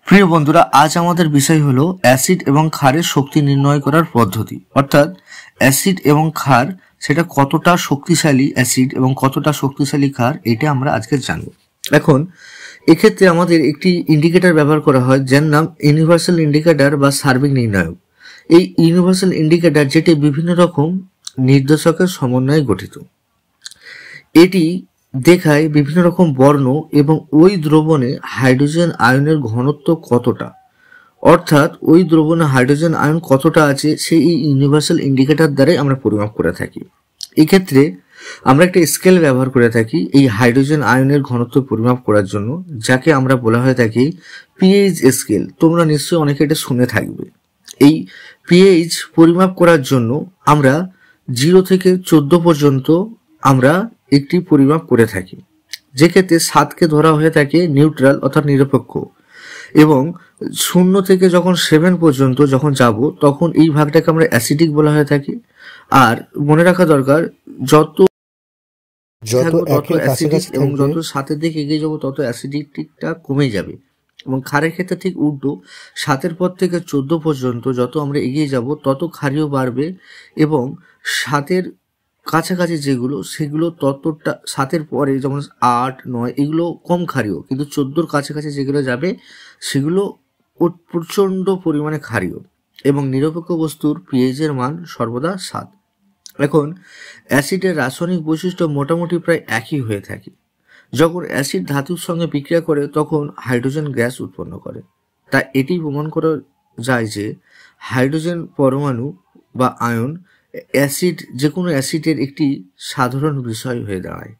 প্রিয় বন্ধুরা, আজ আমাদের বিষয় হলো অ্যাসিড এবং ক্ষারের শক্তি নির্ণয় করার পদ্ধতি। অর্থাৎ অ্যাসিড এবং ক্ষার সেটা কতটা শক্তিশালী অ্যাসিড এবং কতটা শক্তিশালী ক্ষার, এটা আমরা আজকে জানব। এখন এক্ষেত্রে আমাদের একটি ইন্ডিকেটর ব্যবহার করা হয় যার নাম ইউনিভার্সাল ইন্ডিকেটর বা সার্বিক নির্ণায়ক। এই ইউনিভার্সাল ইন্ডিকেটর যেটি বিভিন্ন রকম নির্দেশকের সমন্বয়ে গঠিত। এটি দেখায় বিভিন্ন রকম বর্ণ এবং ওই দ্রবণে হাইড্রোজেন আয়নের ঘনত্ব কতটা, অর্থাৎ ওই দ্রবণে হাইড্রোজেন আয়ন কতটা আছে সেই ইউনিভার্সাল ইন্ডিকেটর দ্বারাই আমরা পরিমাপ করে থাকি। এক্ষেত্রে আমরা একটা স্কেল ব্যবহার করে থাকি এই হাইড্রোজেন আয়নের ঘনত্ব পরিমাপ করার জন্য, যাকে আমরা বলা হয়ে থাকি পিএইচ স্কেল। তোমরা নিশ্চয়ই অনেকে এটা শুনে থাকবে। এই পিএইচ পরিমাপ করার জন্য আমরা 0 থেকে 14 পর্যন্ত আমরা একটি পরিমাপ করে থাকি, যেক্ষেত্রে 7কে ধরা হয়ে থাকে নিউট্রাল অর্থাৎ নিরপেক্ষ, এবং 0 থেকে যখন 7 পর্যন্ত যখন যাব তখন এই ভাগটাকে আমরা অ্যাসিডিক বলা হয়ে থাকে। আর মনে রাখা দরকার, যত অ্যাসিডিক এবং যত 7-এর দিকে এগিয়ে যাবো তত অ্যাসিডিকটা কমে যাবে। এবং ক্ষারের ক্ষেত্রে ঠিক উল্টো, 7-এর পর থেকে 14 পর্যন্ত যত আমরা এগিয়ে যাব তত ক্ষারীয় বাড়বে, এবং 7-এর কাছাকাছি যেগুলো সেগুলো ততটা, 7-এর পরে যেমন 8, 9 এগুলো কম ক্ষারীয়, কিন্তু 14-র কাছাকাছি যেগুলো যাবে সেগুলো প্রচণ্ড পরিমাণে ক্ষারীয়। এবং নিরপেক্ষ বস্তুর পিএইচের মান সর্বদা 7। এখন অ্যাসিডের রাসায়নিক বৈশিষ্ট্য মোটামুটি প্রায় একই হয়ে থাকে। যখন অ্যাসিড ধাতুর সঙ্গে বিক্রিয়া করে তখন হাইড্রোজেন গ্যাস উৎপন্ন করে। তা এটি প্রমাণ করা যায় যে হাইড্রোজেন পরমাণু বা আয়ন অ্যাসিড, যে কোনো অ্যাসিডের একটি সাধারণ বিষয় হয়ে দাঁড়ায়।